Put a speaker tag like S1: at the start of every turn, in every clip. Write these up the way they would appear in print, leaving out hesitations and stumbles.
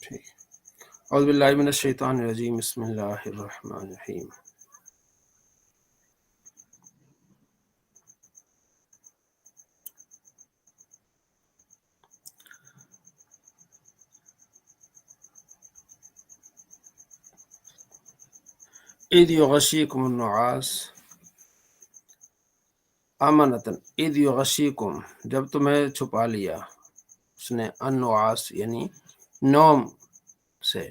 S1: ٹھیک۔ اعوذ باللہ من الشیطان الرجیم، بسم اللہ الرحمن الرحیم۔ اذ یغشیکم النعاس امنتن، اذ یغشیکم، جب تمہیں چھپا لیا اس نے، النعاس یعنی نوم سے،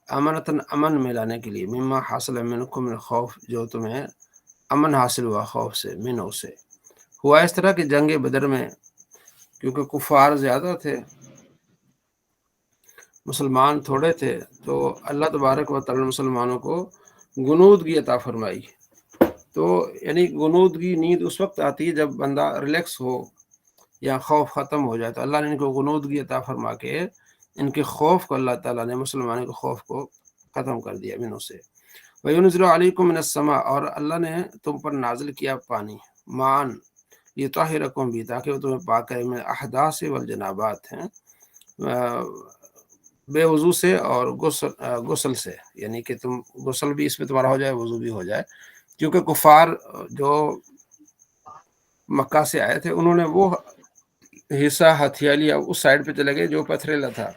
S1: امنتن امن میں لانے کے لیے، مما حاصل منکم الخوف، جو تمہیں امن حاصل ہوا خوف سے، منہ سے۔ ہوا اس طرح کہ جنگ بدر میں کیونکہ کفار زیادہ تھے، مسلمان تھوڑے تھے، تو اللہ تبارک و تعالی مسلمانوں کو غنودگی عطا فرمائی۔ تو یعنی غنودگی، نیند اس وقت آتی ہے جب بندہ ریلیکس ہو یا خوف ختم ہو جائے، تو اللہ نے ان کو غنودگی عطا فرما کے ان کے خوف کو، اللہ تعالیٰ نے مسلمانوں کے خوف کو ختم کر دیا منوں سے۔ وَيُنزِلُ عَلَيْكُم مِّنَ السَّمَاءِ، اور اللہ نے تم پر نازل کیا پانی، مان، یطہرکم بھی، تاکہ وہ تمہیں پاک کرے، من الاحداث والجنابات ہیں، بے وضو سے اور غسل سے، یعنی کہ تم غسل بھی اس میں تمہارا ہو جائے، وضو بھی ہو جائے، کیونکہ کفار جو مکہ سے آئے تھے انہوں نے وہ حصہ ہتھیا لیا، اس سائڈ پہ چلے گئے جو پتھریلا تھا،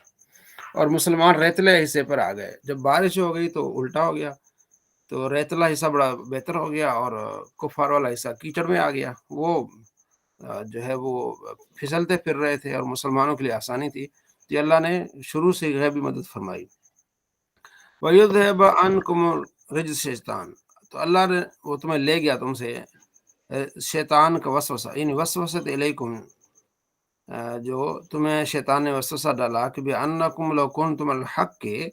S1: اور مسلمان ریتلے حصے پر آ گئے۔ جب بارش ہو گئی تو الٹا ہو گیا، تو ریتلا حصہ بڑا بہتر ہو گیا اور کفار والا حصہ کیچڑ میں آ گیا۔ وہ جو ہے وہ پھسلتے پھر رہے تھے اور مسلمانوں کے لیے آسانی تھی، تو اللہ نے شروع سے غیبی مدد فرمائی۔ وَيُذْهِبَ عَنْكُمُ الرِّجْسَ، شیطان، تو اللہ نے وہ تمہیں لے گیا تم سے شیطان کا وسوسہ، یعنی وسوسۃ الیکم، جو تمہیں شیطان نے وسوسہ ڈالا کہ بِأَنَّكُمْ لَوْ كُنْتُمْ عَلَى الْحَقِّ،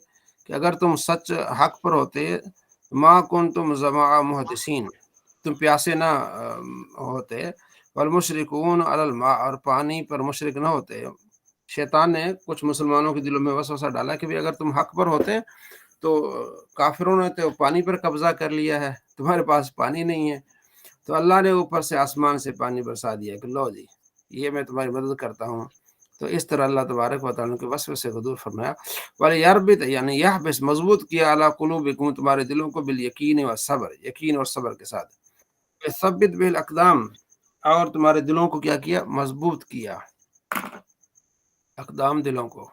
S1: کہ اگر تم سچ حق پر ہوتے، ما کنتم ظماء محدثین، تم پیاسے نہ ہوتے، والمشرکون علی الماء، اور پانی پر مشرک نہ ہوتے۔ شیطان نے کچھ مسلمانوں کے دلوں میں وسوسہ ڈالا کہ اگر تم حق پر ہوتے تو کافروں نے تو پانی پر قبضہ کر لیا ہے، تمہارے پاس پانی نہیں ہے، تو اللہ نے اوپر سے آسمان سے پانی برسا دیا کہ لو جی یہ میں تمہاری مدد کرتا ہوں۔ تو اس طرح اللہ تبارک و تعالیٰ کے وسوسے کو دور فرمایا۔ وَلِيَرْبِطَ، یعنی یحبس، مضبوط کیا، عَلَىٰ قُلُوبِكُم، تمہارے دلوں کو، بِالْيَقِينِ وَالصَّبْرِ، یقین اور صبر کے ساتھ، ثبت بالاقدام، اور تمہارے دلوں کو کیا کیا، مضبوط کیا، اقدام دلوں کو۔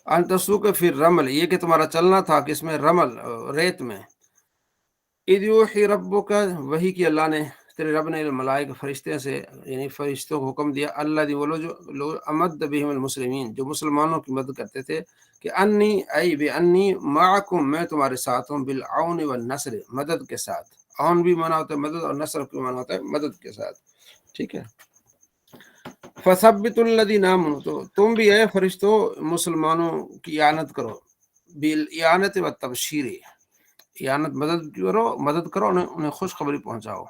S1: ان تسوق فی الرمل، یہ کہ تمہارا چلنا تھا کس میں، رمل، ریت میں۔ اذ یوحی ربک، وہی کہ اللہ نے تیرے رب نے الملائکہ، فرشتے سے، یعنی فرشتوں کو حکم دیا، اللہ وہ لوگ امد بہم المسلمین، جو مسلمانوں کی مدد کرتے تھے، کہ انی ای بانی معکم، میں تمہارے ساتھ ہوں، بالعون والنصر، مدد کے ساتھ۔ عون بھی مانا ہوتا ہے مدد، اور نصر بھی مانا ہوتا ہے مدد کے ساتھ، ٹھیک ہے۔ فثبت الذین آمنوا، تو تم بھی اے فرشتوں مسلمانوں کی اعانت کرو، بالاعانت والتبشیر، اعانت مدد کرو، انہیں خوشخبری پہنچاؤ۔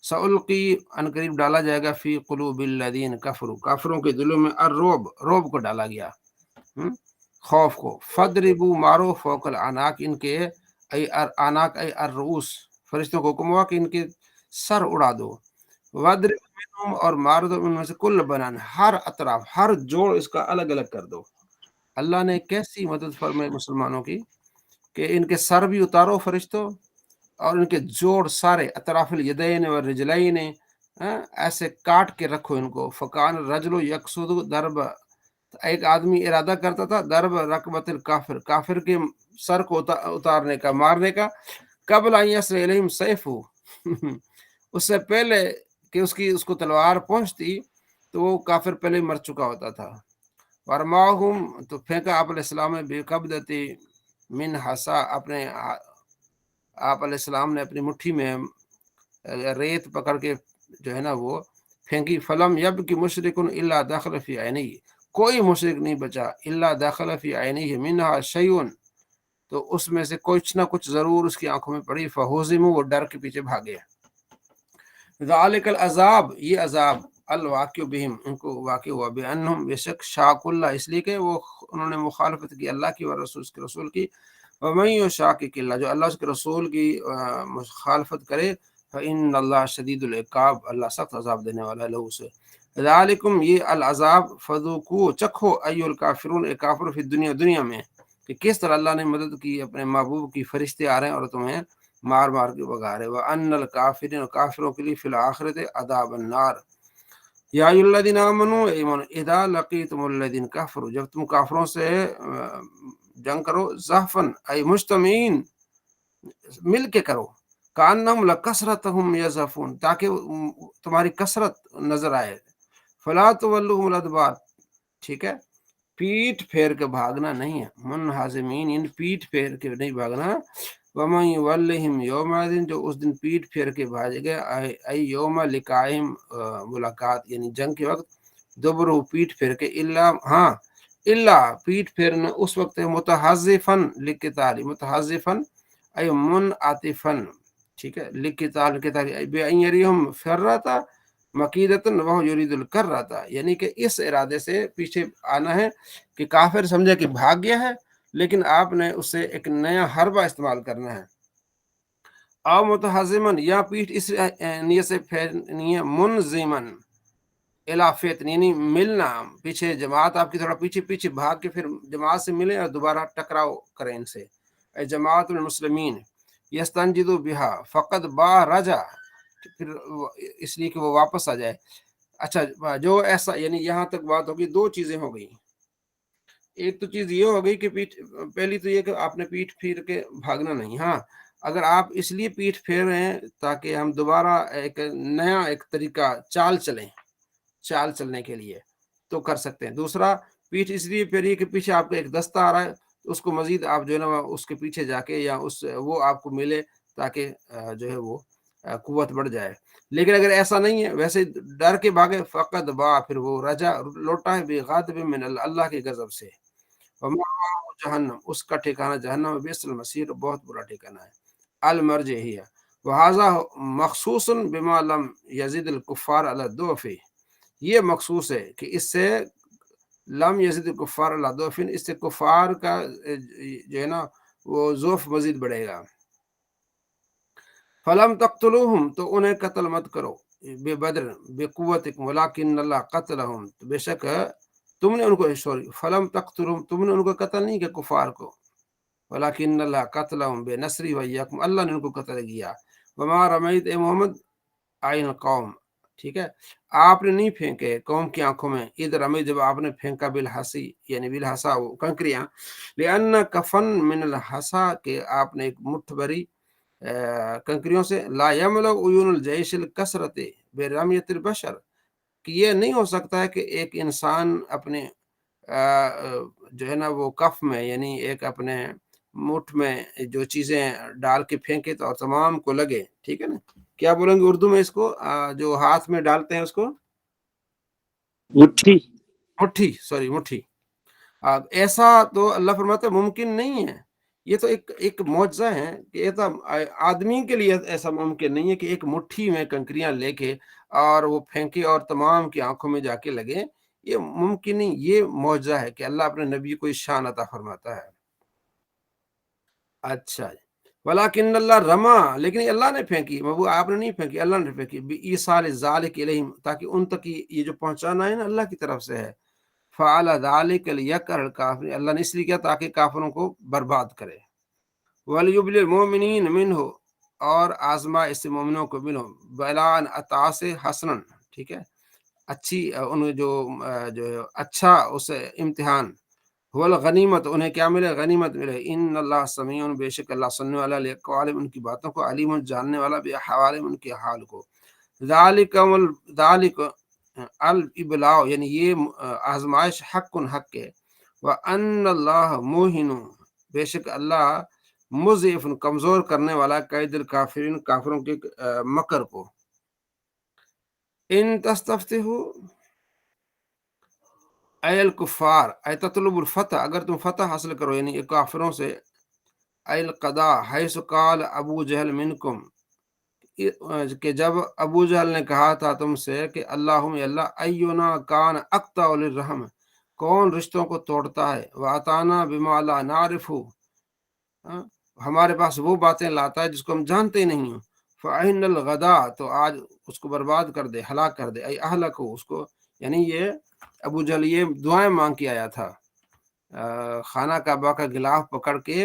S1: سألقی، ان قریب ڈالا جائے گا، فی قلوب الذین کفروا، کافروں کے دلوں میں، الرعب کو ڈالا گیا، خوف کو۔ فضربوا، مارو، فوق الاعناق، ان کے اعناق ای الرؤوس، فرشتوں کو حکم ہوا کہ ان کے سر اڑا دو۔ وَاضْرِبْ مِنْهُمْ، اور مار دو ان میں سے، کل بنان، ہر اطراف، ہر جوڑ اس کا الگ الگ کر دو۔ اللہ نے کیسی مدد فرمائی مسلمانوں کی کہ ان کے سر بھی اتارو فرشتوں، اور ان کے جوڑ سارے، اطراف الیدین والرجلین، ایسے کاٹ کے رکھو ان کو۔ فکان الرجل یقصد ضرب، ایک آدمی ارادہ کرتا تھا ضرب رکبت الکافر، کافر کے سر کو اتارنے کا، مارنے کا، قبل ان یصل الیہم سیفہ، اس سے پہلے کہ اس کو تلوار پہنچتی تو وہ کافر پہلے مر چکا ہوتا تھا۔ ورماہم، تو پھینکا آپ علیہ السلام نے، بقبضۃ من حصا، اپنے آپ علیہ السلام نے اپنی مٹھی میں ریت پکڑ کے جو ہے نا وہ پھینکی۔ فلم یبک مشرک الا دخل فی عینیہ، کوئی مشرک نہیں بچا، الا دخل فی عینیہ منہا شیء، تو اس میں سے کچھ نہ کچھ ضرور اس کی آنکھوں میں پڑی۔ فہزموا، وہ ڈر کے پیچھے بھاگے۔ ذالک العذاب، یہ عذاب، الواقع بہم، ان کو واقع ہوا، بانہم، بے شک، شاق اللہ، اس لیے کہ وہ انہوں نے مخالفت کی اللہ کی اور رسول کے رسول کی۔ ومن یشاقق اللہ، جو اللہ اس کے رسول کی مخالفت کرے، فإن اللہ شدید العقاب، اللہ سخت عذاب دینے والا ہے لہو سے۔ ذالکم یہ العذاب فذوقوا چکھو ایھا الکافرون اے کافر فی دنیا دنیا میں، کہ کس طرح اللہ نے مدد کی اپنے محبوب کی، فرشتے آ رہے ہیں اور تمہیں مار مار کے بگا رہے۔ وان الکافرین اور کافروں کے لیے فی الآخرۃ عذاب النار۔ یا ایھا الذین آمنوا ایمان اذا لقیتم الذین کفروا جب تم کافروں سے جنگ کرو، زحفا ای مجتمعین مل کے کرو، کانہم لکثرتہم یزحفون تاکہ تمہاری کثرت نظر آئے، فلا تولوہم الادبار ٹھیک ہے، پیٹ پھیر کے بھاگنا نہیں ہے، منہزمین یعنی پیٹ پھیر کے نہیں بھاگنا، ومن یولہم یومئذ جو اس دن پیٹ پھیر کے بھاگے گا، ای یوم لقائہم ملاقات یعنی جنگ کے وقت، دبرو پیٹ پھیر کے، الا ہاں الا پیٹ پھیرنا اس وقت ہے متحذفن للقتال، متحذفن ای منعطفن ٹھیک ہے للقتال قتال بان یریہم فرۃ مکیدتن وہو یرید الکرۃ، یعنی کہ اس ارادے سے پیچھے آنا ہے کہ کافر سمجھے کہ بھاگ گیا ہے لیکن آپ نے اس سے ایک نیا حربہ استعمال کرنا ہے۔ او متحزمن یا پیٹھ اس نیت سے پھیرنی ہے، منظمن الافیت یعنی ملنا، پیچھے جماعت آپ کی تھوڑا پیچھے پیچھے بھاگ کے پھر جماعت سے ملیں اور دوبارہ ٹکراؤ کریں ان سے، اے جماعت المسلمین یستنجدوا بہا فقد با رجا پھر اس لیے کہ وہ واپس آ جائے۔ اچھا جو ایسا یعنی یہاں تک بات ہوگی، دو چیزیں ہو گئی، ایک تو چیز یہ ہو گئی کہ پہلی تو یہ کہ آپ نے پیٹھ پھیر کے بھاگنا نہیں، ہاں اگر آپ اس لیے پیٹھ پھیر رہے ہیں تاکہ ہم دوبارہ ایک نیا ایک طریقہ چال چلنے کے لیے تو کر سکتے ہیں۔ دوسرا پیٹھ اس لیے پھیری کہ پیچھے آپ کا ایک دستہ آ رہا ہے، اس کو مزید آپ جو ہے نا اس کے پیچھے جا کے یا وہ آپ کو ملے تاکہ جو ہے وہ قوت بڑھ جائے۔ لیکن اگر ایسا نہیں ہے، ویسے ڈر کے بھاگے، فقط با پھر وہ رجا لوٹا ہے بغضب من اللہ کے غضب سے، ومأواہ جہنم اس کا ٹھکانہ جہنم، بئس المصیر بہت برا ٹھکانہ ہے، المرجع ہی ہے۔ وہذا مخصوص بما لم یزد الکفار علی الضعف، یہ مخصوص ہے کہ اس سے لم یزد الکفار علی الضعف، اس سے کفار کا جو ہے نا وہ ضعف مزید بڑھے گا۔ فلم تقتلوہم تو انہیں قتل مت کرو، بے بدر بقوتکم ولکن اللہ قتلہم تو بے شک تم نے ان کو فلم تقتلوہم تم نے ان کو قتل نہیں کیا کفار کو، ولکن اللہ قتلہم بے نصری ویاکم اللہ نے ان کو قتل کیا۔ وما رمیت اے محمد عین قوم ٹھیک ہے، آپ نے نہیں پھینکے قوم کی آنکھوں میں، ادھر رمی جب آپ نے پھینکا بالحسی یعنی بالحسا وہ کنکریاں، لأن کفن من الحسا کہ آپ نے ایک مٹھ بھری کنکریوں سے، لا یملأ عیون الجیش الکثرت برمیۃ البشر کہ یہ نہیں ہو سکتا ہے کہ ایک انسان اپنے جو ہے نا وہ کف میں یعنی ایک اپنے مٹھ میں جو چیزیں ڈال کے پھینکے تو اور تمام کو لگے، ٹھیک ہے نا، کیا بولیں گے اردو میں اس کو جو ہاتھ میں ڈالتے ہیں اس کو
S2: مٹھی،
S1: مٹھی ایسا تو اللہ فرماتا ہے ممکن نہیں ہے، یہ تو ایک معجزہ ہے کہ ایسا آدمی کے لیے ایسا ممکن نہیں ہے کہ ایک مٹھی میں کنکریاں لے کے اور وہ پھینکے اور تمام کی آنکھوں میں جا کے لگے، یہ ممکن نہیں، یہ معجزہ ہے کہ اللہ اپنے نبی کو شان عطا فرماتا ہے۔ اچھا ولیکن اللہ رما لیکن اللہ نے پھینکی، وہ آپ نے نہیں پھینکی، اللہ نے پھینکی، بإیصال ذلک الیہم تاکہ ان تک یہ جو پہنچانا ہے نا اللہ کی طرف سے ہے، فعل ذلک لیکر الکافرین اللہ نے اس لیے کیا تاکہ کافروں کو برباد کرے، ولیبلی المؤمنین منہ اور آزما اس سے مومنوں کو منہ بلان عطا سے حسنن ٹھیک ہے اچھی ان جو اچھا اس امتحان، والغنیمت انہیں کیا ملے غنیمت ملے، ان اللہ سمیع بے شک اللہ سننے والا لقوالم ان کی باتوں کو، علیم جاننے والا بے حوالم ان کے حال کو، ذالک الابلاء یعنی یہ آزمائش حق ہے، وان اللہ موہن بے شک اللہ مضعف کمزور کرنے والا قید الکافرین کافروں کے مکر کو۔ ان تستفتحوا اے الکفار اے تطلب الفتح اگر تم فتح حاصل کرو یعنی کافروں سے، اے القضاء حیث قال ابو جہل منکم کہ جب ابو جہل نے کہا تھا تم سے کہ اللہم اللہ اینا کان اقطع للرحم کون رشتوں کو توڑتا ہے، واتانا بما لا نعرف ہمارے پاس وہ باتیں لاتا ہے جس کو ہم جانتے ہی نہیں ہیں، فَأَهِنَّ الْغَدَا، تو آج اس کو برباد کر دے، ہلاک کر دے، ای اہلک ہو اس کو، یعنی یہ ابو جہل یہ دعائیں مانگ کے آیا تھا، خانہ کعبہ کا غلاف پکڑ کے،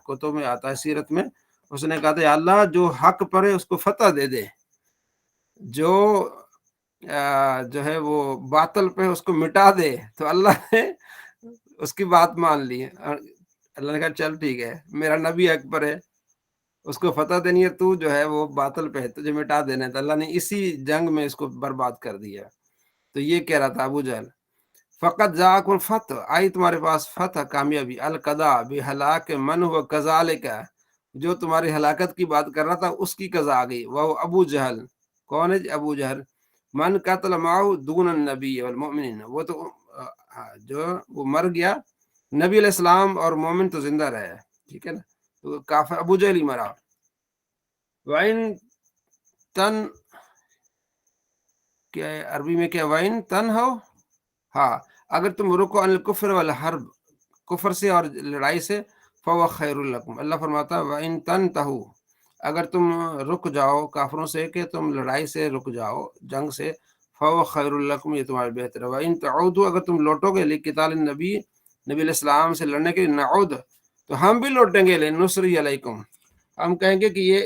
S1: کتب میں آتا ہے سیرت میں، اس نے کہا تھا یا اللہ جو حق پر ہے اس کو فتح دے دے، جو جو ہے وہ باطل پہ اس کو مٹا دے، تو اللہ نے اس کی بات مان لی، اللہ نے کہا چل ٹھیک ہے، میرا نبی حق پر ہے، اس کو فتح دینی ہے، تو جو ہے وہ باطل پہ ہے، تجھے مٹا دینا ہے، تو اللہ نے اسی جنگ میں اس کو برباد کر دیا۔ تو یہ کہہ رہا تھا ابو جہل، فقط ذاکم الفتح، آئی تمہارے پاس فتح، کامیابی، القضاء بہلاک من ہوا کذالک، جو تمہاری ہلاکت کی بات کر رہا تھا اس کی قضا آ گئی، وہ ابو جہل، کون ہے ابو جہل، من قتل معه دون النبی والمؤمنین، وہ تو جو وہ مر گیا، نبی علیہ السلام اور مومن تو زندہ رہے، ٹھیک ہے نا، تو کافر ابو جہل ہی مرا۔ وَإِن تن، کیا ہے عربی میں، کیا وَإِن تن ہو، ہاں، اگر تم رکو عن الکفر والحرب، کفر سے اور لڑائی سے، فَوَ خَيْرٌ لَكُمْ، اللہ فرماتا ہے وَإِن تَنْتَهُوا، اگر تم رک جاؤ کافروں سے، کہ تم لڑائی سے رک جاؤ، جنگ سے، فَوَ خَيْرٌ لَكُمْ، یہ تمہارے بہتر ہے، وَإِن تَعُودُوا، اگر تم لوٹو گے لِقِتَالِ النبی، نبی علیہ السلام سے لڑنے کے لیے، نعود، تو ہم بھی لوٹیں گے، لِنُصْرِ علیکم، ہم کہیں گے کہ یہ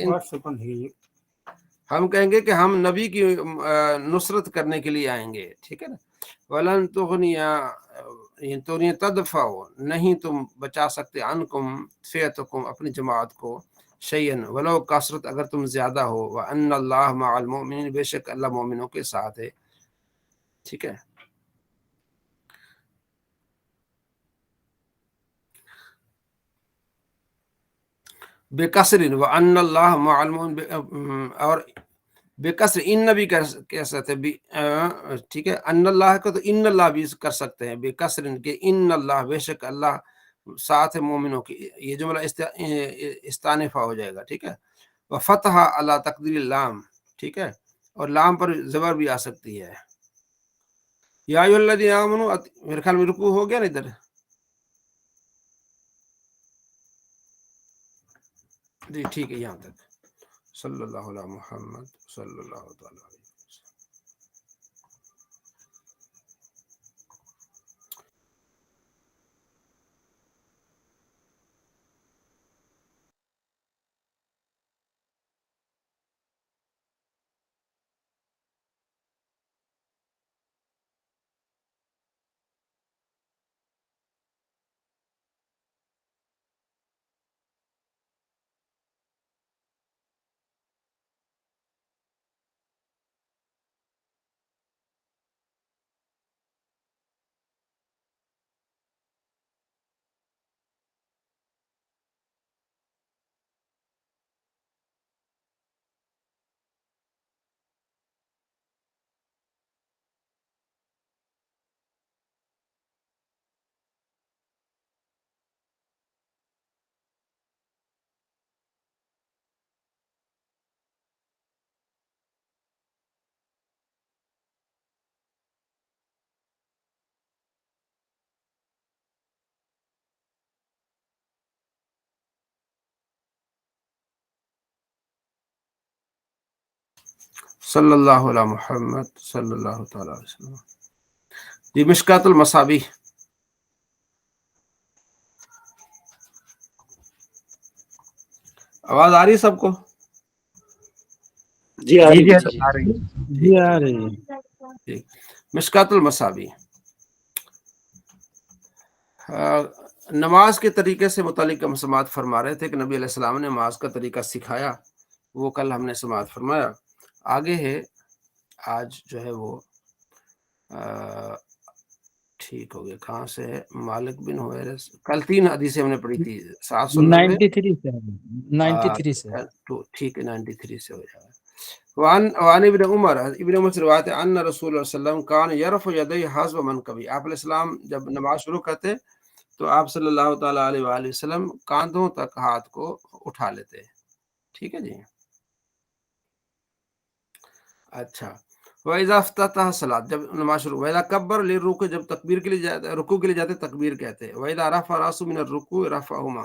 S1: ہم کہیں گے کہ ہم نبی کی نصرت کرنے کے لیے آئیں گے، ٹھیک ہے نا، وَلَن تُغْنِيَ تَدْفَعُوا، نہیں تم بچا سکتے، عنکم فئتکم، اپنی جماعت کو، شیئن ولو کثرت، اگر تم زیادہ ہو، وَأَنَّ اللَّهَ مَعَ الْمُؤْمِنِينَ، بے شک اللہ مومنوں کے ساتھ ہے، ٹھیک ہے۔ بے کثر، وَأَنَّ اللَّهَ مَعَ الْمُؤْمِنِينَ، اور بے کثر ان بھی کہہ سکتے ہیں، ٹھیک ہے، ان اللہ کو تو ان اللہ بھی کر سکتے ہیں، بے کثر کے ان اللہ، بے شک اللہ ساتھ ہے مومنوں کی، یہ جملہ استانفہ ہو جائے گا، ٹھیک ہے۔ وفتح اللہ تقدیر لام، ٹھیک ہے، اور لام پر زبر بھی آ سکتی ہے، یا ایھا الذین آمنوا، میرے خیال میں رکوع ہو گیا نا ادھر، جی ٹھیک ہے، یہاں تک، صلی اللہ علیہ محمد صلی اللہ تعالی علیہ وسلم۔ صلی اللہ علیہ محمد صلی اللہ تعالی علیہ وسلم۔ جی مشکات المصابیح، آواز آ رہی ہے سب کو؟
S2: جی آ رہی ہے
S3: جی آ رہی ہے۔
S1: ٹھیک
S2: آ رہی ہے۔
S1: ٹھیک، مشکات المصابیح، نماز کے طریقے سے متعلق ہم سماعت فرما رہے تھے کہ نبی علیہ السلام نے نماز کا طریقہ سکھایا، وہ کل ہم نے سماعت فرمایا، آگے ہے آج جو ہے وہ ٹھیک ہو گیا، کہاں سے ہے، مالک بن حویرث، کل 3 حدیثیں ہم نے پڑھی تھی، 790،
S3: 93 سے
S1: تو ٹھیک ہے، 93 سے ہو جائے گا۔ وعن ابن عمر، ابن عمر سے روایت ہے، ان رسول اللہ صلی اللہ علیہ وسلم کان یرفع یدیہ حذو منکبہ، آپ علیہ السلام جب نماز شروع کرتے تو آپ صلی اللہ تعالی علیہ وآلہ وسلم کاندھوں تک ہاتھ کو اٹھا لیتے، ٹھیک ہے جی۔ اچھا، وَإِذَا افتتح الصلاۃ، جب نماز شروع، وَإِذَا کبر للرکوع، جب تکبیر کے لیے جاتے، رکوع کے لیے جاتے تکبیر کہتے ہیں، وَإِذَا رفع رأسه من الرکوع رفعهما،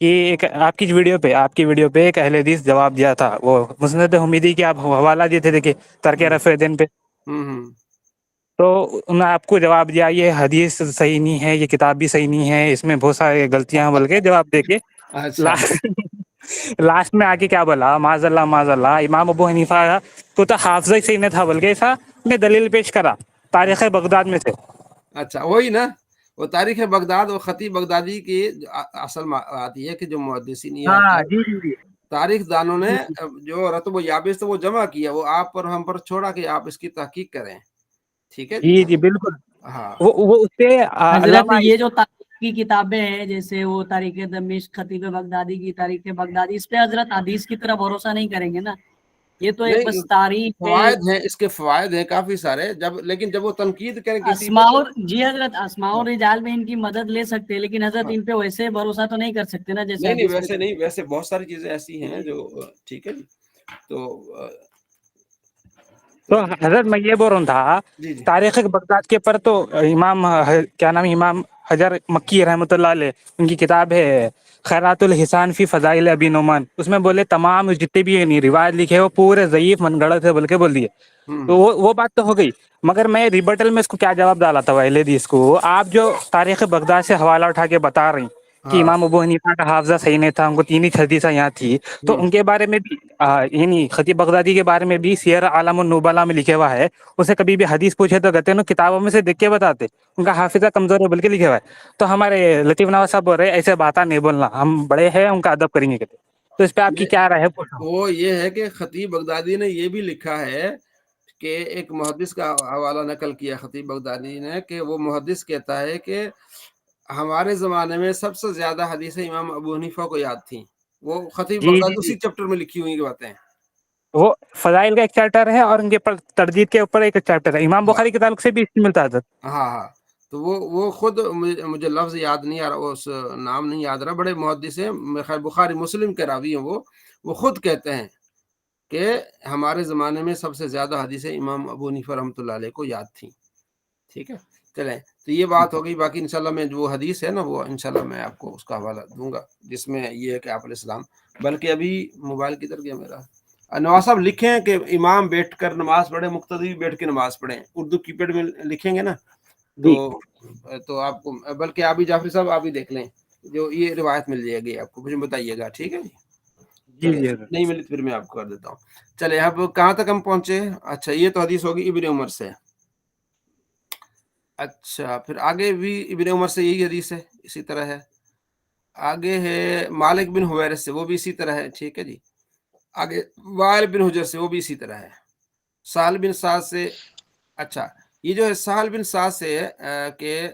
S3: کہ ایک آپ کی ویڈیو پہ ایک اہل حدیث جواب دیا تھا، وہ مسند حمیدی کی آپ حوالہ دیے تھے دیکھیے ترک رفع دین پہ، تو انہوں نے آپ کو جواب دیا یہ حدیث صحیح نہیں ہے، یہ کتاب بھی صحیح نہیں ہے، اس میں بہت سارے غلطیاں ہیں، بول کے جواب دے کے
S1: اچھا
S3: لاسٹ میں آ کے کیا بولا، معاذ اللہ امام ابو حنیفہ کو تو حافظہ ہی صحیح نہیں تھا، بلکہ ایسا نے دلیل پیش کرا تاریخ بغداد میں سے.
S1: اچھا وہی نا، وہ تاریخ بغداد اور خطیب بغدادی کی اصل بات یہ ہے کہ جو محدثین یا تاریخ دانوں نے جو رتب و یابس تو وہ جمع کیا، وہ آپ پر ہم پر چھوڑا کہ آپ اس کی تحقیق کریں. ٹھیک ہے
S3: جی بالکل.
S1: ہاں
S3: وہ اس سے
S4: حضرت یہ جو تاریخ کی کتابیں ہیں جیسے وہ تاریخ دمشق، خطیب بغدادی کی تاریخ بغدادی، اس پہ حضرت حدیث کی طرح بھروسہ نہیں کریں گے نا، یہ تو ایک
S1: نہیں،
S4: بس تاریخ ہے.
S1: فوائد ہیں اس کے، فوائد ہیں کافی سارے، لیکن جب وہ تنقید کریں کسی
S4: اسماء جی حضرت اسماء الرجال میں ان کی مدد لے سکتے ہیں، لیکن حضرت ان پہ ویسے بھروسہ تو نہیں کر سکتے نا جیسے
S1: نہیں
S4: حدیث
S1: ویسے
S4: پہ.
S1: نہیں، ویسے بہت ساری چیزیں ایسی ہیں جو ٹھیک ہے جی. تو
S3: حضرت میں یہ بول رہا تھا
S1: جی جی
S3: تاریخ بغداد کے پر تو امام امام حجر مکی رحمۃ اللہ علیہ ان کی کتاب ہے خیرات الحسان فی فضائل ابی نعمان، اس میں بولے تمام جتنے بھی روایت لکھے وہ پورے ضعیف من گڑت ہے بول کے بول دیے. تو وہ بات تو ہو گئی، مگر میں ریبٹل میں اس کو کیا جواب ڈالا تھا اہل حدیث کو، آپ جو تاریخ بغداد سے حوالہ اٹھا کے بتا رہی کہ امام ابو حنیفہ کا حافظہ صحیح نہیں تھا، ان کو 3 ہی حدیثیں یہاں تھی، تو ان کے بارے میں بھی یعنی خطیب بغدادی کے بارے میں بھی سیر عالم النبلا میں لکھے ہوا ہے، اسے کبھی بھی حدیث پوچھے تو کہتے ہیں کتابوں میں سے دیکھ کے بتاتے، ان کا حافظہ کمزور ہے بلکہ لکھے ہوا ہے. تو ہمارے لطیف نواز صاحب بول رہے ایسے باتیں نہیں بولنا، ہم بڑے ہیں ان کا ادب کریں گے کہتے. تو اس پہ آپ کی کیا رائے ہے؟
S1: وہ یہ ہے کہ خطیب بغدادی نے یہ بھی لکھا ہے کہ ایک محدث کا حوالہ نقل کیا خطیب بغدادی نے کہ وہ محدث کہتا ہے کہ ہمارے زمانے میں سب سے زیادہ حدیثیں امام ابو حنیفہ کو یاد تھیں. وہ خطیب بغدادی اسی چیپٹر میں لکھی ہوئی باتیں ہیں.
S3: وہ فضائل کا ایک چیپٹر ہے اور ان کے تردید کے اوپر ایک چیپٹر ہے، امام بخاری کے تعلق سے بھی اس ملتا ہے.
S1: ہاں تو وہ خود مجھے لفظ یاد نہیں آ رہا، اس نام نہیں یاد رہا، بڑے محدث ہیں، بخاری مسلم کے راوی ہیں، وہ خود کہتے ہیں کہ ہمارے زمانے میں سب سے زیادہ حدیثیں امام ابو حنیفہ رحمۃ اللہ علیہ کو یاد تھیں. ٹھیک ہے چلیں، تو یہ بات ہو گئی. باقی انشاءاللہ میں جو حدیث ہے نا وہ انشاءاللہ میں آپ کو اس کا حوالہ دوں گا، جس میں یہ ہے کہ آپ علیہ السلام، بلکہ ابھی موبائل کدھر گیا میرا، نواز صاحب لکھیں کہ امام بیٹھ کر نماز پڑھیں، مقتدی بیٹھ کے نماز پڑھیں، اردو کی پیڈ میں لکھیں گے نا تو آپ کو، بلکہ آپ بھی جعفری صاحب آپ بھی دیکھ لیں، جو یہ روایت مل جائے گی آپ کو، مجھے بتائیے گا. ٹھیک ہے جی نہیں ملی پھر میں آپ کو کر دیتا ہوں. چلے اب کہاں تک ہم پہنچے؟ اچھا یہ تو حدیث ہوگی ابن عمر سے. اچھا پھر آگے بھی ابن عمر سے یہی حدیث ہے، اسی طرح ہے. آگے ہے مالک بن حویرث سے، وہ بھی اسی طرح ہے. ٹھیک ہے جی. آگے وائل بن حجر سے، وہ بھی اسی طرح ہے. سہل بن سعد سے، اچھا یہ جو ہے سہل بن سعد سے کہ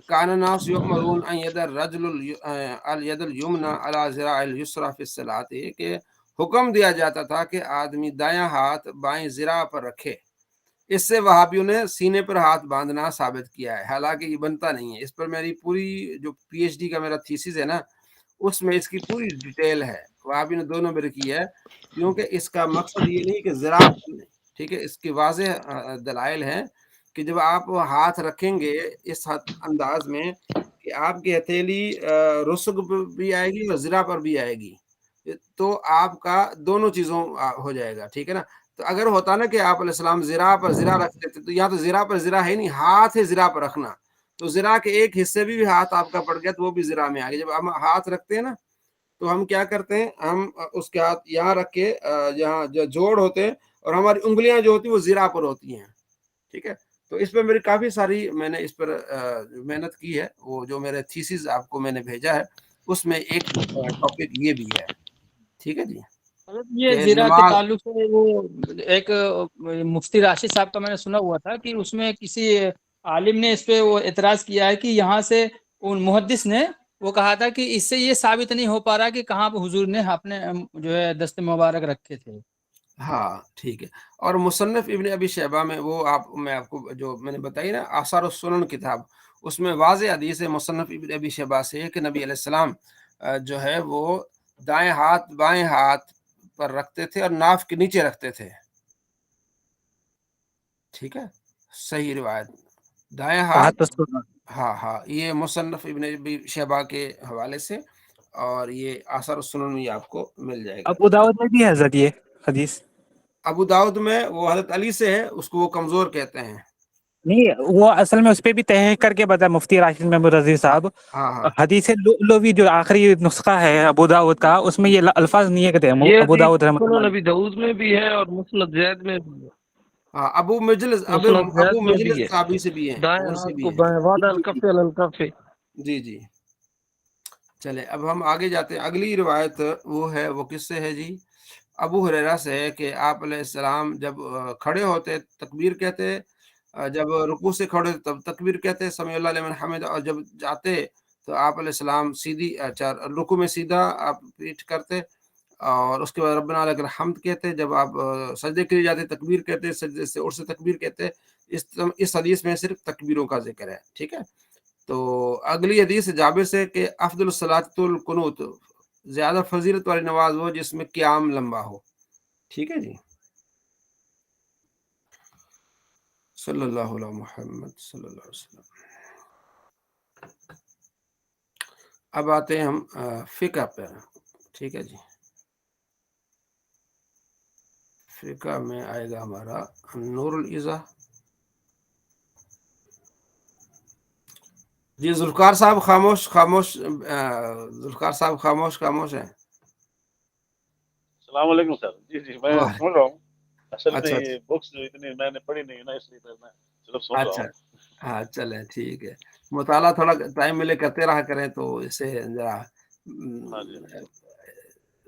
S1: کان الناس یؤمرون ان ید الرجل الید الیمنى علی ذراع الیسری فی الصلاۃ، کہ حکم دیا جاتا تھا کہ آدمی دایاں ہاتھ بائیں ذراع پر رکھے. اس سے وہابیوں نے سینے پر ہاتھ باندھنا ثابت کیا ہے، حالانکہ یہ بنتا نہیں ہے. اس پر میری پوری جو پی ایچ ڈی کا میرا تھیسس ہے نا، اس میں اس کی پوری ڈیٹیل ہے، وہابی نے 2 نمبر کی ہے، کیونکہ اس کا مقصد یہ نہیں کہ ذراع، ٹھیک ہے، اس کی واضح دلائل ہیں کہ جب آپ ہاتھ رکھیں گے اس انداز میں کہ آپ کی ہتھیلی رسغ پر بھی آئے گی اور ذراع پر بھی آئے گی، تو آپ کا دونوں چیزوں ہو جائے گا. ٹھیک ہے نا. تو اگر ہوتا نا کہ آپ علیہ السلام ذراع پر ذراع رکھ لیتے، تو یہاں تو ذراع پر ذراع ہے نہیں، ہاتھ ہے ذراع پر رکھنا، تو ذراع کے ایک حصے بھی ہاتھ آپ کا پڑ گیا تو وہ بھی ذراع میں آ گیا. جب ہم ہاتھ رکھتے ہیں نا تو ہم کیا کرتے ہیں، ہم اس کے ہاتھ یہاں رکھ کے جہاں جو جوڑ ہوتے ہیں اور ہماری انگلیاں جو ہوتی ہیں وہ ذراع پر ہوتی ہیں. ٹھیک ہے. تو اس پہ میری کافی ساری میں نے اس پر محنت کی ہے، وہ جو میرے تھیسس آپ کو میں نے بھیجا ہے اس میں ایک ٹاپک یہ بھی ہے. ٹھیک ہے جی.
S5: یہ
S1: کہ
S5: زیرہ کے
S1: نماز،
S5: تعلق سے وہ ایک مفتی راشد صاحب کا میں نے سنا ہوا تھا کہ اس میں کسی عالم نے اس پہ وہ اعتراض کیا ہے کہ یہاں سے ان محدث نے وہ کہا تھا کہ اس سے یہ ثابت نہیں ہو پا رہا کہ کہاں پہ حضور نے اپنے جو ہے دست مبارک رکھے تھے.
S1: ہاں ٹھیک ہے. اور مصنف ابن ابی شیبہ میں وہ میں آپ کو جو میں نے بتائی نا آثار السنن کتاب، اس میں واضح حدیث ہے مصنف ابن ابی شیبہ سے کہ نبی علیہ السلام جو ہے وہ دائیں ہاتھ بائیں ہاتھ پر رکھتے تھے اور ناف کے نیچے رکھتے تھے. ٹھیک ہے، صحیح روایت. دائیں ہاتھ، ہاں یہ مصنف ابن ابی شیبہ کے حوالے سے. اور یہ آثار سنن میں آپ کو مل جائے گا.
S3: ابو داؤد میں بھی ہے حضرت یہ حدیث؟
S1: ابو داؤد میں وہ حضرت علی سے ہے، اس کو وہ کمزور کہتے ہیں.
S3: نہیں، وہ اصل میں اس پہ بھی تحقیق کر کے بتا مفتی راشد محمود رضوی صاحب،
S1: ہاں ہاں
S3: حدیث لؤلؤی جو آخری نسخہ ہے ابو داؤد کا، اس میں یہ الفاظ نہیں ہے، کہتے ہیں
S6: یہ
S3: ابو
S6: حدیث
S3: داؤد رحمۃ اللہ
S6: سنن
S3: علیہ.
S6: نبی داؤد میں بھی ہے اور مسند زید میں بھی ہے.
S1: ہاں، ابو مجلس
S6: مسند
S1: ابو
S6: زید میں
S1: مجلس
S6: بھی ہے،
S1: صحابی سے بھی ہیں،
S6: دائیں
S1: ان سے
S6: ہاتھ
S1: بھی
S6: کو
S1: ہیں.
S6: بائیں وعدہ
S1: جی جی
S6: الکف الکف.
S1: جی جی. چلے اب ہم آگے جاتے ہیں. اگلی روایت وہ ہے، وہ کس سے ہے جی؟ ابو ہریرہ سے ہے کہ آپ علیہ السلام جب کھڑے ہوتے تکبیر کہتے، جب رکوع سے کھڑے تب تکبیر کہتے سمیع اللہ لمن حمد، اور جب جاتے تو آپ علیہ السلام سیدھی رکوع میں سیدھا آپ پیٹھ کرتے، اور اس کے بعد ربنا لک الحمد کہتے. جب آپ سجدے کے لیے جاتے تکبیر کہتے، سجدے سے اٹھ سے تکبیر کہتے. اس حدیث میں صرف تکبیروں کا ذکر ہے. ٹھیک ہے. تو اگلی حدیث جابر سے کہ افضل الصلاۃ القنوت، زیادہ فضیلت والی نماز ہو جس میں قیام لمبا ہو. ٹھیک ہے جی. صلی اللہ علیہ محمد صلی اللہ علیہ وسلم. اب آتے ہیں ہم فقہ پہ. ٹھیک ہے جی. فقہ میں آئے گا ہمارا نور الایضاح. جی ذوالفقار صاحب خاموش ذوالفقار صاحب خاموش ہیں.
S2: السلام علیکم سر. جی جی میں
S1: واہ،
S2: سن رہا ہوں. اصل میں
S1: اچھا
S2: یہ بکس جو اتنی میں نے پڑھی نہیں ہے نا، اس لیے میں صرف سن رہا
S1: اچھا.
S2: ہوں.
S1: ہاں چلیں ٹھیک ہے. مطالعہ تھوڑا ٹائم ملے کرتے رہا کریں تو اس سے ذرا
S2: ہاں جی.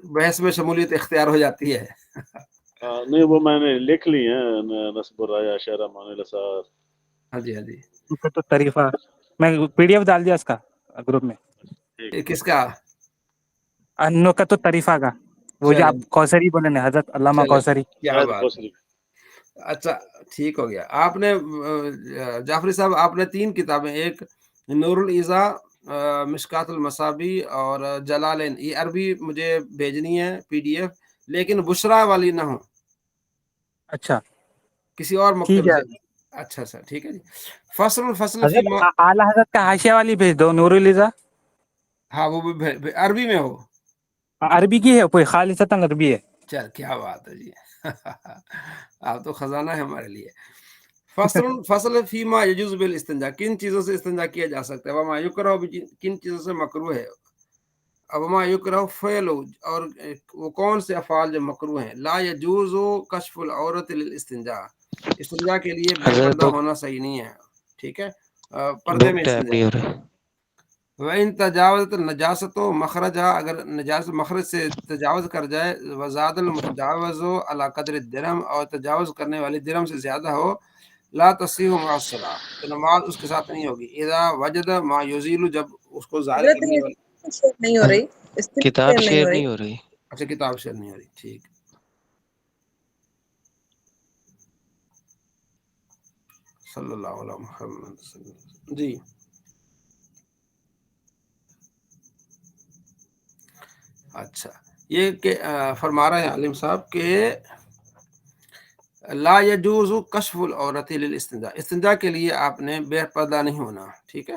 S1: بحث میں شمولیت اختیار ہو جاتی ہے.
S2: نہیں وہ میں نے لکھ لی ہیں، نصب الرایا شعر مان الاسار.
S1: ہاں جی ہاں جی.
S3: تو طریقہ میں پی ڈی ایف ڈال دیا اس کا گروپ میں،
S2: ٹھیک
S1: یہ
S2: ہے.
S1: کس کا؟
S3: نکت الطریفہ کا، وہ جو آپ
S1: چلیں
S3: کوثری بولے نا، حضرت علامہ
S1: چلیں
S3: کوثری.
S1: کیا
S2: شاید
S1: بات ہے.
S2: کوسری.
S1: اچھا ٹھیک ہو گیا. آپ نے جعفری صاحب آپ نے 3 کتابیں، ایک نور الایضاح، مشکات المصابی اور جلالین، یہ عربی مجھے بھیجنی ہے پی ڈی ایف، لیکن بشرا والی نہ ہو،
S3: اچھا
S1: کسی اور
S3: ٹھیک
S1: مکتب
S3: ہے
S1: سے. اچھا اچھا ٹھیک ہے جی. فصل
S3: حضرت،
S1: فیما.
S3: اعلیٰ حضرت کا حاشیہ والی بھیج دو، نور الایضاح.
S1: ہاں وہ بھی عربی میں ہو.
S3: عربی کی ہے، کوئی خالصتاً عربی ہے.
S1: چل کیا بات ہے جی. آپ تو خزانہ ہے ہمارے لیے. فصل فیما یجوز بالاستنجا، کن چیزوں سے استنجا کیا جا سکتا ہے. وما یکرہ، کن چیزوں سے مکروہ ہے. وما یکرہ فعل، اور وہ کون سے افعال جو مکروہ ہیں. لا یجوز کشف العورت للاستنجا، استنجا کے لیے بے
S7: حضرت
S1: پردہ ہونا صحیح نہیں ہے. ٹھیک ہے. پردے
S7: بک
S1: میں
S7: ٹائم
S1: استنجا.
S7: نہیں ہو رہا.
S1: وَإِن تجاوزت النجاست مخرجها، اگر نجاست مخرج سے تجاوز کر جائے. وزاد المتجاوز علی قدر الدرہم، اور تجاوز کرنے والی درہم سے زیادہ ہو. لا تصیح مع الصلاۃ، تو نماز اس کے ساتھ نہیں ہوگی. اذا وجد ما یزیل، جب اس کو ظاہر
S8: حضرت
S1: کرنے والی.
S8: شیئر نہیں ہو رہی، اسکرین
S7: کتاب
S8: شیئر نہیں
S7: شیئر
S8: ہو رہی.
S7: نہیں ہو رہی.
S1: اچھا کتاب شیئر نہیں ہو رہی. ٹھیک. صلی اللہ علیہ محمد صلی اللہ علیہ وسلم. جی اچھا، یہ کہ فرما رہے ہیں عالم صاحب کہ لا یجوز کشف العورت للاستنجاء، استنجا کے لیے آپ نے بے پردہ نہیں ہونا. ٹھیک ہے.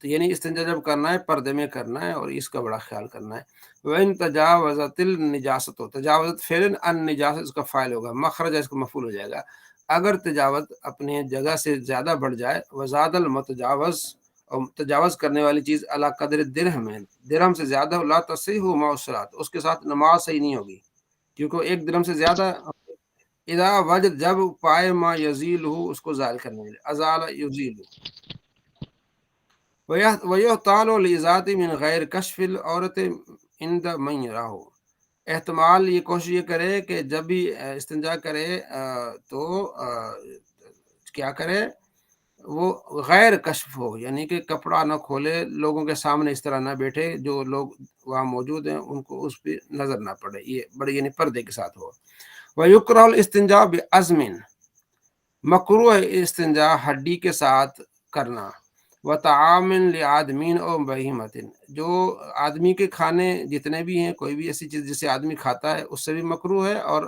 S1: تو یعنی استنجا جب کرنا ہے پردے میں کرنا ہے، اور اس کا بڑا خیال کرنا ہے. وَإِن تجاوزت النجاست، تجاوزت فعل النجاست اس کا فاعل ہوگا، مخرج اس کا مفعول ہو جائے گا. اگر تجاوز اپنے جگہ سے زیادہ بڑھ جائے. وزاد المتجاوز، اور تجاوز کرنے والی چیز علی قدر درہم ہے، درہم سے زیادہ. لا تصیح مع الصلاۃ، اس کے ساتھ نماز صحیح نہیں ہوگی، کیونکہ 1 درہم سے زیادہ. اذا وجد، جب پائے. ما یزیل ہو، اس کو زائل کرنے والے. ازال یزیل. ویحتال لذات من غیر کشف العورت عند من یراہ، احتمال یہ کوشش یہ کرے کہ جب بھی استنجا کرے تو کیا کرے، وہ غیر کشف ہو، یعنی کہ کپڑا نہ کھولے، لوگوں کے سامنے اس طرح نہ بیٹھے، جو لوگ وہاں موجود ہیں ان کو اس پہ نظر نہ پڑے، یہ بڑے یعنی پردے کے ساتھ ہو. وَيُكْرَهُ الْإِسْتِنْجَاءُ بِعَزْمٍ، مکروہ ہے استنجا ہڈی کے ساتھ کرنا. وَطَعَامٍ لِعَادْمٍ أَوْ بَهِيمَةٍ، جو آدمی کے کھانے جتنے بھی ہیں، کوئی بھی ایسی چیز جسے آدمی کھاتا ہے اس سے بھی مکروہ ہے، اور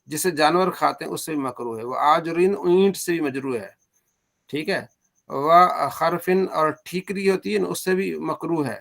S1: جسے جانور کھاتے ہیں اس سے بھی مکروہ ہے. وَعَاجْرٍ، اینٹ سے بھی مجروح ہے. ٹھیک ہے. وَخَرْفٍ، اور ٹھیکری ہوتی ہے اس سے بھی مکروہ ہے.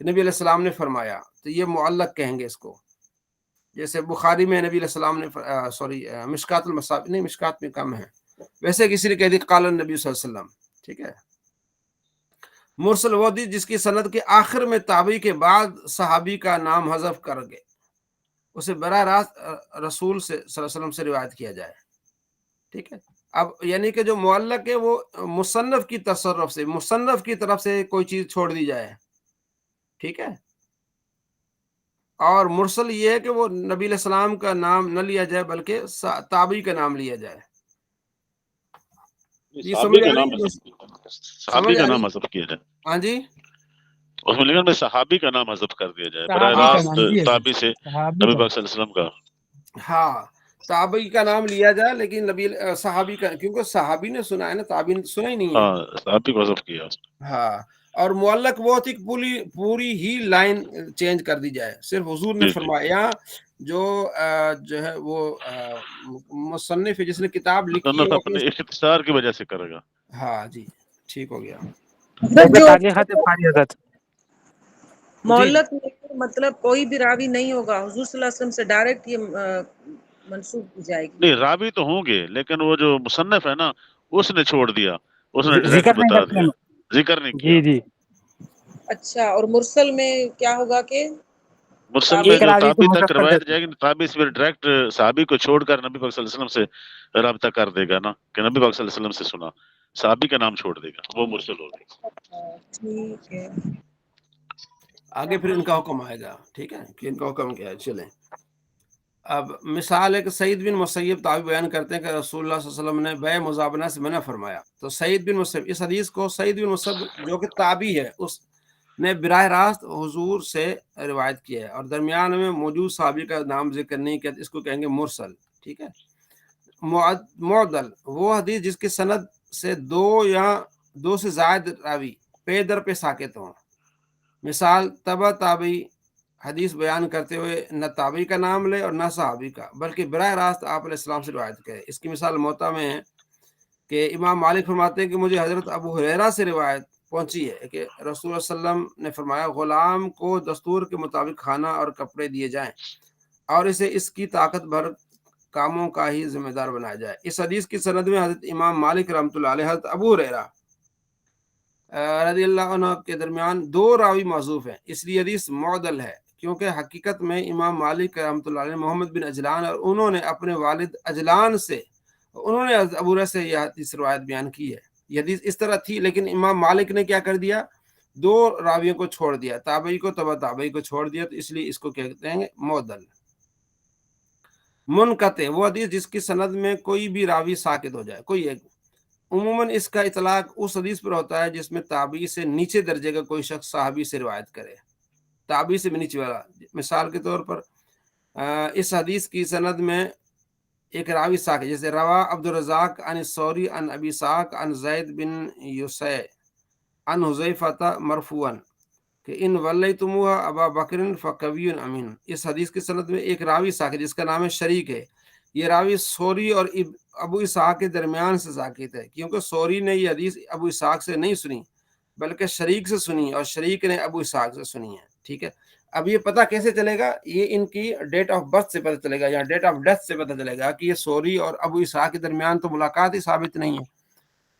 S1: کہ نبی علیہ السلام نے فرمایا، تو یہ معلق کہیں گے اس کو. جیسے بخاری میں نبی علیہ السلام نے مشکات المصابیح، نہیں مشکات میں کم ہے، ویسے کسی نے کہہ دی قال النبی صلی اللہ علیہ وسلم. ٹھیک ہے. مرسل وہ حدیث جس کی سند کے آخر میں تابعی کے بعد صحابی کا نام حذف کر گئے، اسے براہ راست رسول سے صلی اللہ علیہ وسلم سے روایت کیا جائے. ٹھیک ہے. اب یعنی کہ جو معلق ہے وہ مصنف کی تصرف سے، مصنف کی طرف سے کوئی چیز چھوڑ دی جائے. ٹھیک ہے. اور مرسل یہ ہے کہ وہ نبی علیہ السلام کا نام نہ لیا جائے بلکہ تابعی کا نام لیا جائے. یہ
S7: صحابی
S1: سمجھ
S7: کا
S1: آ
S7: نام
S1: رہی ہے؟
S7: صحابی
S1: سمجھ
S7: کا
S1: آ
S7: نام
S1: رہی؟
S7: حذف کیا جائے،
S1: ہاں جی.
S7: اس میں لکھا ہے صحابی کا نام حذف کر دیا جائے، براہ
S3: صحابی کا
S7: راست
S3: نام، جی
S7: تابعی سے
S3: صحابی
S7: نبی
S3: کا.
S7: پاک صلی اللہ علیہ وسلم کا.
S1: ہاں تابعی کا نام لیا جائے لیکن نبی صحابی کا، کیونکہ صحابی نے سنا ہے نا، تابعی نے سنا ہی نہیں ہے.
S7: ہاں صحابی کو حذف کیا.
S1: ہاں. اور معلق وہ تھی پوری ہی لائن چینج کر دی جائے، صرف حضور نے
S7: جی جی
S1: فرمایا. جو ہے وہ مصنف ہے جس نے کتاب لکھی ہے
S7: مصنف
S1: وہ
S7: اپنے اختصار کی وجہ سے کرے گا.
S1: ہاں جی ٹھیک ہو گیا.
S8: جو
S3: تاریخات فاری حضرت.
S8: معلق میں مطلب کوئی بھی راوی نہیں ہوگا، حضور صلی اللہ علیہ وسلم سے ڈائریکٹ یہ منسوب کی جائے گی.
S7: نہیں راوی تو ہوں گے لیکن وہ جو مصنف ہے نا اس نے چھوڑ دیا، اس نے ڈائریکٹ
S3: ذکر نہیں
S7: بتا
S3: کرتے
S7: دیا،
S3: ہیں.
S7: ذکر نہیں کیا.
S3: جی جی.
S8: اچھا، اور مرسل میں کیا ہوگا کہ
S7: مرسل میں
S3: ایک
S7: جو
S3: راوی کو
S7: تابعی تک
S3: حذف کر
S7: روایت
S3: دیتے
S7: جائے
S3: ہیں.
S7: گی، تابعی سے پھر ڈائریکٹ صحابی کو چھوڑ کر نبی پاک صلی اللہ علیہ وسلم سے رابطہ کر دے گا نا کہ نبی پاک صلی اللہ علیہ وسلم سے سنا، صحابی کا نام چھوڑ دے گا، وہ مرسل ہوگا.
S8: ٹھیک ہے.
S1: آگے پھر ان کا حکم آئے گا. ٹھیک ہے کہ ان کا حکم کیا ہے. چلیں اب مثال ہے کہ سعید بن مسیب تابعی بیان کرتے ہیں کہ رسول اللہ صلی اللہ علیہ وسلم نے بیع مزابنہ سے منع فرمایا. تو سعید بن مسیب، اس حدیث کو سعید بن مسیب جو کہ تابعی ہے اس نے براہ راست حضور سے روایت کیا ہے، اور درمیان میں موجود صحابی کا نام ذکر نہیں کیا، اس کو کہیں گے مرسل. ٹھیک ہے. معدل وہ حدیث جس کی سند سے دو یا دو سے زائد راوی پے در پہ ساکت ہوں. مثال تبع تابعی حدیث بیان کرتے ہوئے نہ تابعی کا نام لے اور نہ صحابی کا، بلکہ براہ راست آپ علیہ السلام سے روایت کرے. اس کی مثال موطا میں ہے کہ امام مالک فرماتے ہیں کہ مجھے حضرت ابو ہریرہ سے روایت پہنچی ہے کہ رسول اللہ صلی اللہ علیہ وسلم نے فرمایا غلام کو دستور کے مطابق کھانا اور کپڑے دیے جائیں اور اسے اس کی طاقت بھر کاموں کا ہی ذمہ دار بنایا جائے. اس حدیث کی سند میں حضرت امام مالک رحمۃ اللہ علیہ، حضرت ابو ہریرہ رضی اللہ عنہ کے درمیان دو راوی موصوف ہیں، اس لیے حدیث معدل ہے، کیونکہ حقیقت میں امام مالک رحمۃ اللہ علیہ محمد بن اجلان اور انہوں نے اپنے والد اجلان سے انہوں نے ابو ہریرہ سے یہ حدیث روایت بیان کی ہے. یہ حدیث اس طرح تھی لیکن امام مالک نے کیا کر دیا، دو راویوں کو چھوڑ دیا، تابعی کو تبع تابعی کو چھوڑ دیا، تو اس لیے اس کو کہتے ہیں معدل. منقطع وہ حدیث جس کی سند میں کوئی بھی راوی ساکت ہو جائے، کوئی ایک. عموماً اس کا اطلاق اس حدیث پر ہوتا ہے جس میں تابعی سے نیچے درجے کا کوئی شخص صحابی سے روایت کرے، تابعی سے بھی نیچے والا. مثال کے طور پر اس حدیث کی سند میں ایک راوی ساکت، جیسے روا عبد الرزاق عن الثوری عن ابی اسحاق عن زید بن یسع عن حذیفہ مرفوعا کہ ان ولیتموها ابا بکر فقوی امین. اس حدیث کی سند میں ایک راوی ساکت جس کا نام ہے شریک ہے. یہ راوی سوری اور ابو اسحاق کے درمیان سے ساکت ہے، کیونکہ سوری نے یہ حدیث ابو اسحاق سے نہیں سنی بلکہ شریک سے سنی اور شریک نے ابو اسحاق سے سنی ہے. ٹھیک ہے. اب یہ پتہ کیسے چلے گا؟ یہ ان کی ڈیٹ آف برتھ سے پتہ چلے گا یا ڈیٹ آف ڈیتھ سے پتہ چلے گا کہ یہ سوری اور ابو اسحاق کے درمیان تو ملاقات ہی ثابت نہیں ہے.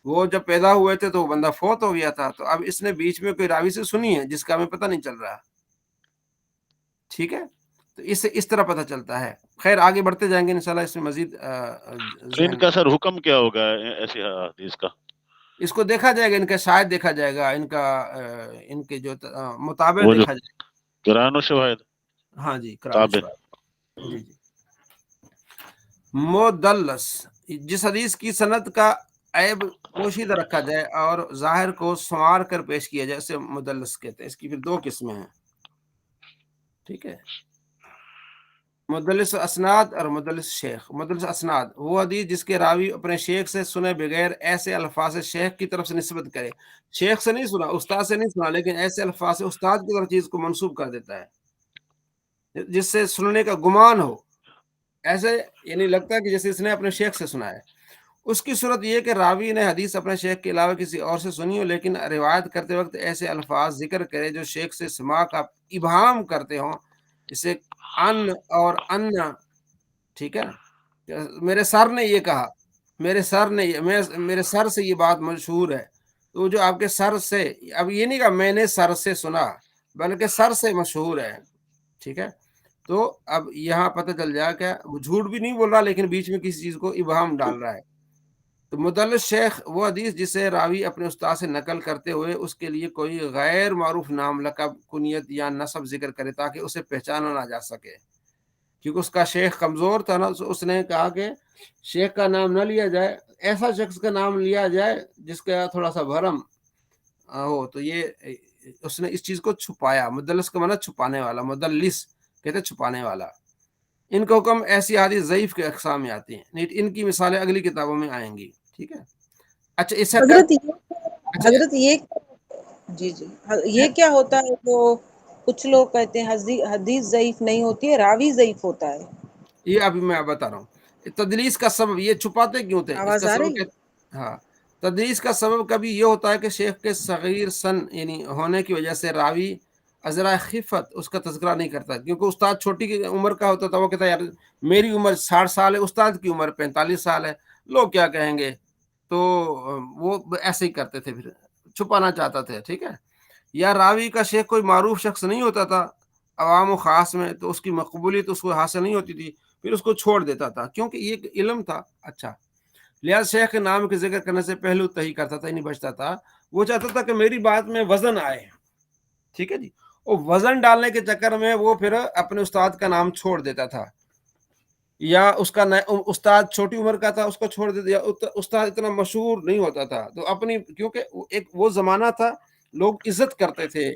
S1: وہ جب پیدا ہوئے تھے تو وہ بندہ فوت ہو گیا تھا، تو اب اس نے بیچ میں کوئی راوی سے سنی ہے جس کا ہمیں پتہ نہیں چل رہا. ٹھیک ہے. تو اس سے اس طرح پتہ چلتا ہے. خیر آگے بڑھتے جائیں گے انشاءاللہ، اس میں مزید
S7: ان کا سر حکم کیا ہوگا ایسی حدیث کا؟
S1: اس کو دیکھا جائے گا، ان کا شاہد دیکھا جائے گا، ان کا ان کے جو مطابق
S7: وہ جو
S1: دیکھا جائے گا.
S7: قرآن و شواہد.
S1: ہاں جی
S7: تابع.
S1: جی جی. مدلس جس حدیث کی سند کا عیب پوشیدہ رکھا جائے اور ظاہر کو سنوار کر پیش کیا جائے، اسے مدلس کہتے ہیں. اس کی پھر دو قسمیں ہیں. ٹھیک ہے. مدلس اسناد اور مدلس شیخ. مدلس اسناد وہ حدیث جس کے راوی اپنے شیخ سے سنے بغیر ایسے الفاظ شیخ کی طرف سے نسبت کرے، شیخ سے نہیں سنا، استاد سے نہیں سنا، لیکن ایسے الفاظ سے استاد کی طرف چیز کو منسوب کر دیتا ہے جس سے سننے کا گمان ہو، ایسے یعنی لگتا ہے کہ جیسے اس نے اپنے شیخ سے سنا ہے. اس کی صورت یہ کہ راوی نے حدیث اپنے شیخ کے علاوہ کسی اور سے سنی ہو لیکن روایت کرتے وقت ایسے الفاظ ذکر کرے جو شیخ سے سماع کا ابہام کرتے ہوں، جسے ان اور ان، ٹھیک ہے نا، میرے سر نے یہ کہا، میرے سر سے یہ بات مشہور ہے، تو جو آپ کے سر سے، اب یہ نہیں کہا میں نے سر سے سنا، بلکہ سر سے مشہور ہے، ٹھیک ہے۔ تو اب یہاں پتہ چل جائے کہ وہ جھوٹ بھی نہیں بول رہا لیکن بیچ میں کسی چیز کو ابہام ڈال رہا ہے۔ تو مدلس شیخ وہ حدیث جسے راوی اپنے استاد سے نقل کرتے ہوئے اس کے لیے کوئی غیر معروف نام، لقب، کنیت یا نسب ذکر کرے تاکہ اسے پہچانا نہ جا سکے، کیونکہ اس کا شیخ کمزور تھا نا، اس نے کہا کہ شیخ کا نام نہ لیا جائے، ایسا شخص کا نام لیا جائے جس کا تھوڑا سا بھرم ہو، تو یہ اس نے اس چیز کو چھپایا۔ مدلس کا معنی چھپانے والا، مدلس کہتے چھپانے والا۔ ان کا حکم ایسی حدیث ضعیف کے اقسام میں آتی ہیں، ان کی مثالیں اگلی کتابوں میں آئیں گی، ٹھیک ہے۔ اچھا اس سے
S8: حضرت یہ جی یہ کیا ہوتا ہے؟ تو کچھ لوگ کہتے ہیں حدیث ضعیف نہیں ہوتی ہے، راوی ضعیف ہوتا ہے۔
S1: یہ ابھی میں بتا رہا ہوں تدلیس کا سبب، یہ چھپاتے کیوں تھے؟ اس
S8: آواز
S1: کا
S8: آ
S1: سبب
S8: رہی؟
S1: ہاں، تدلیس کا سبب کبھی یہ ہوتا ہے کہ شیخ کے صغیر سن یعنی ہونے کی وجہ سے راوی ازرا خفت اس کا تذکرہ نہیں کرتا، کیونکہ استاد چھوٹی عمر کا ہوتا تھا، وہ کہتا ہے یار میری عمر 60 سال ہے، استاد کی عمر 45 سال ہے، لوگ کیا کہیں گے، تو وہ ایسے ہی کرتے تھے، پھر چھپانا چاہتا تھے، ٹھیک ہے۔ یا راوی کا شیخ کوئی معروف شخص نہیں ہوتا تھا عوام و خاص میں، تو اس کی مقبولیت اس کو حاصل نہیں ہوتی تھی، پھر اس کو چھوڑ دیتا تھا، کیونکہ یہ ایک علم تھا۔ اچھا، لہذا شیخ کے نام کے ذکر کرنے سے پہلو تہی کرتا تھا، نہیں بچتا تھا، وہ چاہتا تھا کہ میری بات میں وزن آئے، ٹھیک ہے جی، اور وزن ڈالنے کے چکر میں وہ پھر اپنے استاد کا نام چھوڑ دیتا تھا، یا اس کا استاد چھوٹی عمر کا تھا اس کو چھوڑ دیتا، یا استاد اتنا مشہور نہیں ہوتا تھا، تو اپنی، کیونکہ ایک وہ زمانہ تھا لوگ عزت کرتے تھے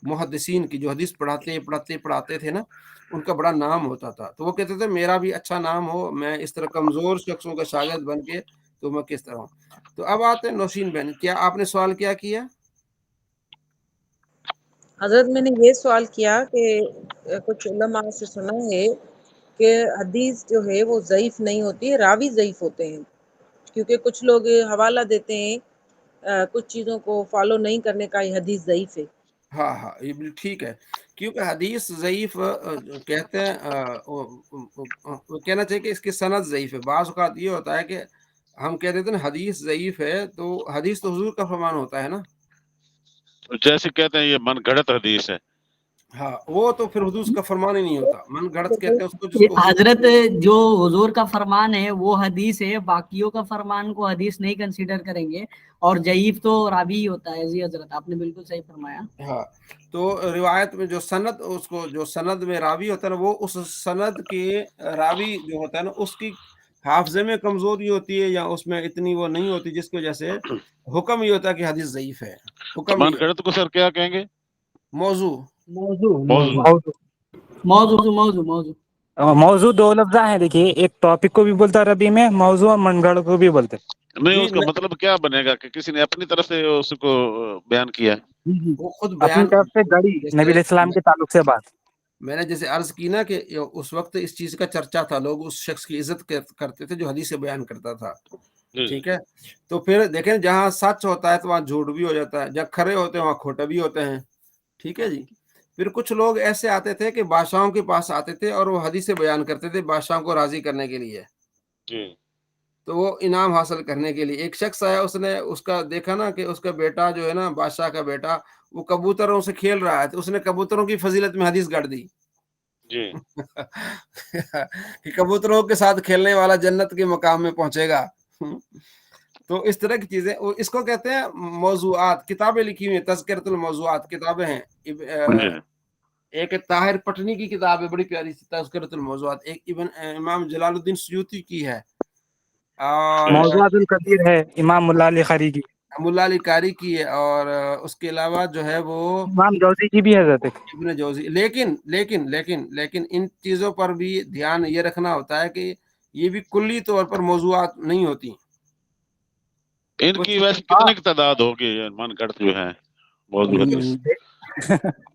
S1: محدثین کی، جو حدیث پڑھاتے تھے نا، ان کا بڑا نام ہوتا تھا، تو وہ کہتے تھے میرا بھی اچھا نام ہو، میں اس طرح کمزور شخصوں کا شاگرد بن کے تو میں کس طرح ہوں۔ تو اب آتے ہیں نوشین بہن، کیا آپ نے سوال کیا؟
S8: حضرت میں نے یہ سوال کیا کہ کچھ علماء سے سنا ہے کہ حدیث جو ہے وہ ضعیف نہیں ہوتی ہے، راوی ضعیف ہوتے ہیں، کیونکہ کچھ لوگ حوالہ دیتے ہیں کچھ چیزوں کو فالو نہیں کرنے کا، یہ حدیث ضعیف ہے۔
S1: ہاں یہ بھی ٹھیک ہے، کیونکہ حدیث ضعیف کہتے ہیں، کہنا چاہیے کہ اس کی سند ضعیف ہے۔ بعض اوقات یہ ہوتا ہے کہ ہم کہہ دیتے ہیں حدیث ضعیف ہے، تو حدیث تو حضور کا فرمان ہوتا ہے نا،
S7: جیسے کہتے ہیں یہ من گھڑت حدیث ہے،
S1: ہاں وہ تو پھر حدیث کا فرمان ہی نہیں ہوتا، من گھڑت کہتے ہیں اس کو جس کو
S4: حضرت جو حضور کا فرمان ہے وہ حدیث ہے، باقیوں کا فرمان کو حدیث نہیں کنسیڈر کریں گے، اور ضعیف تو راوی ہی ہوتا ہے۔ جی حضرت آپ نے بالکل صحیح فرمایا۔
S1: ہاں، تو روایت میں جو سند، اس کو جو سند میں راوی ہوتا ہے نا، وہ اس سند کے راوی جو ہوتا ہے نا، اس کی حافظے میں کمزوری ہوتی ہے، یا اس میں اتنی وہ نہیں ہوتی، جس کی وجہ سے حکم یہ ہوتا ہے کہ حدیث ضعیف ہے، حکم
S7: من
S1: یہ
S7: گھڑت کو سر کیا کہیں گے؟
S1: موضوع
S3: موضوع دو لفظ ہیں، دیکھیے ایک ٹاپک کو بھی بولتا ہے عربی میں موضوع، اور من گھڑ کو بھی بولتے ہیں۔
S7: نہیں، اس کا مطلب کیا بنے گا کہ کسی نے اپنی طرف سے اس کو بیان کیا ہے؟
S1: وہ خود
S3: اپنی
S1: بیان،
S3: طرف سے گڑی نبی علیہ السلام کے تعلق سے بات۔
S1: میں نے جیسے عرض کی نا کہ اس وقت اس چیز کا چرچا تھا، لوگ اس شخص کی عزت کرتے تھے جو حدیث بیان کرتا تھا، ٹھیک ہے۔ تو پھر دیکھیں جہاں سچ ہوتا ہے تو وہاں جھوٹ بھی ہو جاتا ہے، جہاں کھرے ہوتے ہیں وہاں کھوٹے بھی ہوتے ہیں، ٹھیک ہے جی۔ پھر کچھ لوگ ایسے آتے تھے کہ بادشاہوں کے پاس آتے تھے اور وہ حدیث بیان کرتے تھے بادشاہوں کو راضی کرنے کے لیے، تو وہ انعام حاصل کرنے کے لیے۔ ایک شخص آیا، اس نے اس کا دیکھا نا کہ اس کا بیٹا جو ہے نا، بادشاہ کا بیٹا، وہ کبوتروں سے کھیل رہا ہے، تو اس نے کبوتروں کی فضیلت میں حدیث گڑھ دی کہ کبوتروں کے ساتھ کھیلنے والا جنت کے مقام میں پہنچے گا۔ تو اس طرح کی چیزیں، اس کو کہتے ہیں موضوعات، کتابیں لکھی ہوئی ہیں، تذکرۃ الموضوعات کتابیں ہیں، ایک طاہر پٹنی کی کتاب ہے بڑی پیاری سی، تذکرۃ الموضوعات، ایک امام جلال الدین سیوطی کی ہے، اور
S3: موضوعات الکبیر ہے امام ملا علی قاری کی،
S1: ملا علی قاری کی ہے، اور اس کے علاوہ جو ہے وہ
S3: امام جوزی کی بھی ہے حضرت۔
S1: ابن جوزی۔ لیکن ان چیزوں پر بھی دھیان یہ رکھنا ہوتا ہے کہ یہ بھی کلی طور پر موضوعات نہیں ہوتی۔
S7: ان کی ویسے کتنے کی تعداد ہوگی من گھڑت جو ہے موضوع حدیث؟